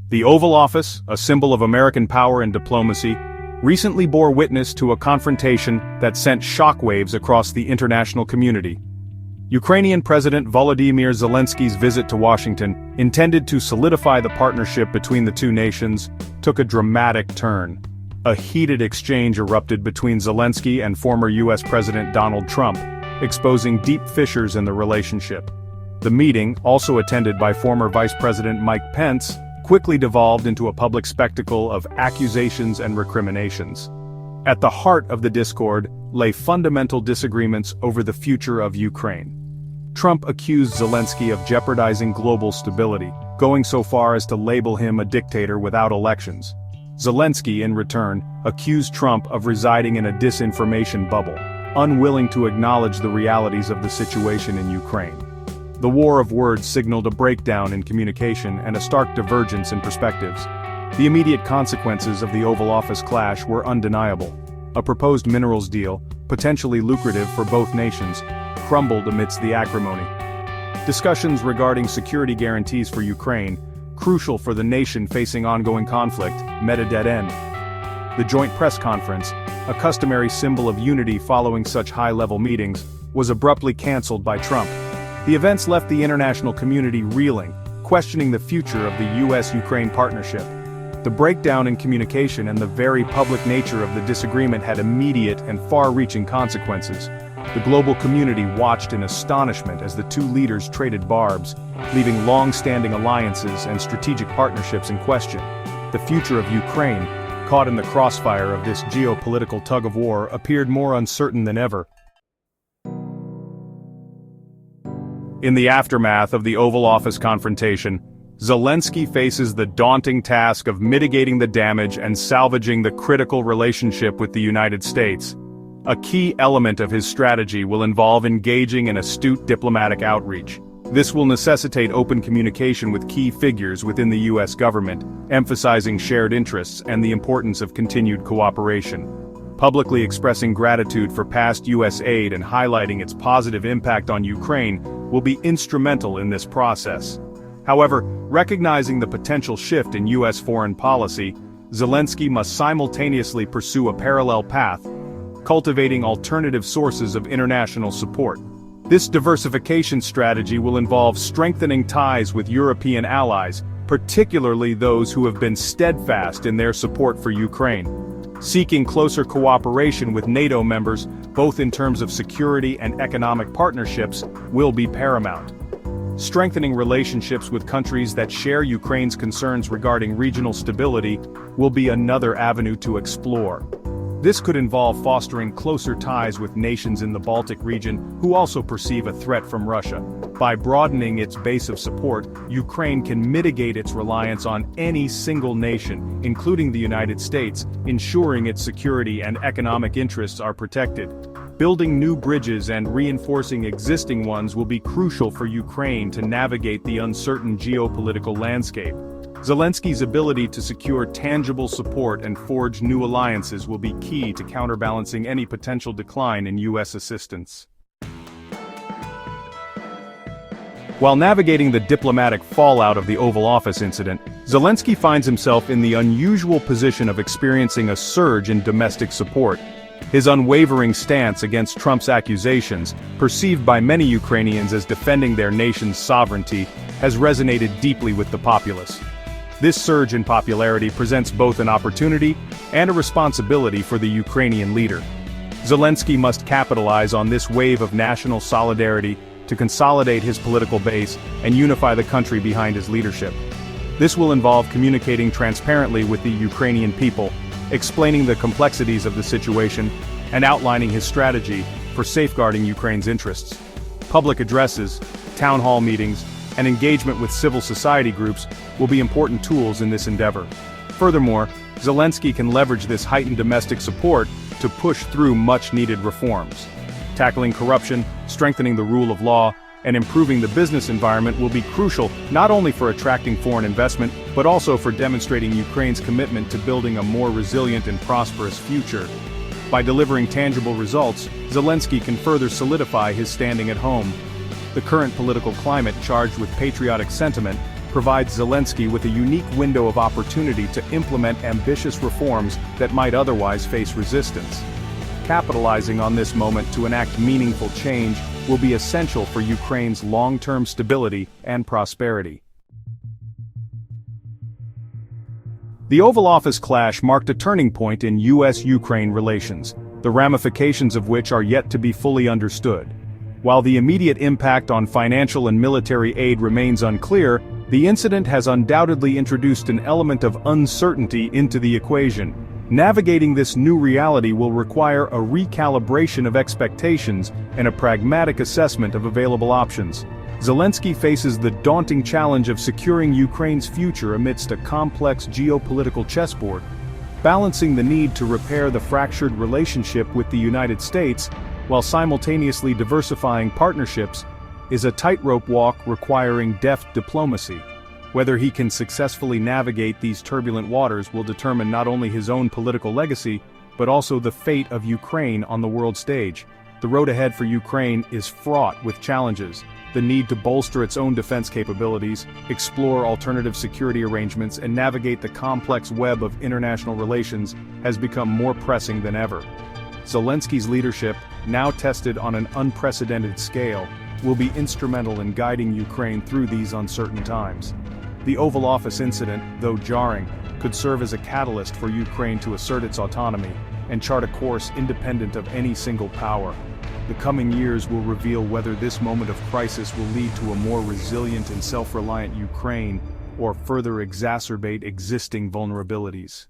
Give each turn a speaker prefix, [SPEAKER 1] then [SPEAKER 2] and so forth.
[SPEAKER 1] The Oval Office, a symbol of American power and diplomacy, recently bore witness to a confrontation that sent shockwaves across the international community. Ukrainian President Volodymyr Zelensky's visit to Washington, intended to solidify the partnership between the two nations, took a dramatic turn. A heated exchange erupted between Zelensky and former U.S. President Donald Trump, exposing deep fissures in the relationship. The meeting, also attended by former Vice President Mike Pence, quickly devolved into a public spectacle of accusations and recriminations. At the heart of the discord lay fundamental disagreements over the future of Ukraine. Trump accused Zelensky of jeopardizing global stability, going so far as to label him a dictator without elections. Zelensky, in return, accused Trump of residing in a disinformation bubble, unwilling to acknowledge the realities of the situation in Ukraine. The war of words signaled a breakdown in communication and a stark divergence in perspectives. The immediate consequences of the Oval Office clash were undeniable. A proposed minerals deal, potentially lucrative for both nations, crumbled amidst the acrimony. Discussions regarding security guarantees for Ukraine, crucial for the nation facing ongoing conflict, met a dead end. The joint press conference, a customary symbol of unity following such high-level meetings, was abruptly cancelled by Trump. The events left the international community reeling, questioning the future of the U.S.-Ukraine partnership. The breakdown in communication and the very public nature of the disagreement had immediate and far-reaching consequences. The global community watched in astonishment as the two leaders traded barbs, leaving long-standing alliances and strategic partnerships in question. The future of Ukraine, caught in the crossfire of this geopolitical tug-of-war, appeared more uncertain than ever. In the aftermath of the Oval Office confrontation, Zelensky faces the daunting task of mitigating the damage and salvaging the critical relationship with the United States. A key element of his strategy will involve engaging in astute diplomatic outreach. This will necessitate open communication with key figures within the U.S. government, emphasizing shared interests and the importance of continued cooperation. Publicly expressing gratitude for past U.S. aid and highlighting its positive impact on Ukraine will be instrumental in this process. However, recognizing the potential shift in U.S. foreign policy, Zelensky must simultaneously pursue a parallel path, cultivating alternative sources of international support. This diversification strategy will involve strengthening ties with European allies, particularly those who have been steadfast in their support for Ukraine. Seeking closer cooperation with NATO members, both in terms of security and economic partnerships, will be paramount. Strengthening relationships with countries that share Ukraine's concerns regarding regional stability will be another avenue to explore. This could involve fostering closer ties with nations in the Baltic region who also perceive a threat from Russia. By broadening its base of support, Ukraine can mitigate its reliance on any single nation, including the United States, ensuring its security and economic interests are protected. Building new bridges and reinforcing existing ones will be crucial for Ukraine to navigate the uncertain geopolitical landscape. Zelensky's ability to secure tangible support and forge new alliances will be key to counterbalancing any potential decline in U.S. assistance. While navigating the diplomatic fallout of the Oval Office incident, Zelensky finds himself in the unusual position of experiencing a surge in domestic support. His unwavering stance against Trump's accusations, perceived by many Ukrainians as defending their nation's sovereignty, has resonated deeply with the populace. This surge in popularity presents both an opportunity and a responsibility for the Ukrainian leader. Zelensky must capitalize on this wave of national solidarity to consolidate his political base and unify the country behind his leadership. This will involve communicating transparently with the Ukrainian people, explaining the complexities of the situation, and outlining his strategy for safeguarding Ukraine's interests. Public addresses, town hall meetings, and engagement with civil society groups will be important tools in this endeavor. Furthermore, Zelensky can leverage this heightened domestic support to push through much-needed reforms. Tackling corruption, strengthening the rule of law, and improving the business environment will be crucial not only for attracting foreign investment, but also for demonstrating Ukraine's commitment to building a more resilient and prosperous future. By delivering tangible results, Zelensky can further solidify his standing at home. The current political climate, charged with patriotic sentiment, provides Zelensky with a unique window of opportunity to implement ambitious reforms that might otherwise face resistance. Capitalizing on this moment to enact meaningful change will be essential for Ukraine's long-term stability and prosperity. The Oval Office clash marked a turning point in U.S.-Ukraine relations, the ramifications of which are yet to be fully understood. While the immediate impact on financial and military aid remains unclear, the incident has undoubtedly introduced an element of uncertainty into the equation. Navigating this new reality will require a recalibration of expectations and a pragmatic assessment of available options. Zelensky faces the daunting challenge of securing Ukraine's future amidst a complex geopolitical chessboard. Balancing the need to repair the fractured relationship with the United States, while simultaneously diversifying partnerships, is a tightrope walk requiring deft diplomacy. Whether he can successfully navigate these turbulent waters will determine not only his own political legacy, but also the fate of Ukraine on the world stage. The road ahead for Ukraine is fraught with challenges. The need to bolster its own defense capabilities, explore alternative security arrangements, and navigate the complex web of international relations has become more pressing than ever. Zelensky's leadership, now tested on an unprecedented scale, will be instrumental in guiding Ukraine through these uncertain times. The Oval Office incident, though jarring, could serve as a catalyst for Ukraine to assert its autonomy and chart a course independent of any single power. The coming years will reveal whether this moment of crisis will lead to a more resilient and self-reliant Ukraine or further exacerbate existing vulnerabilities.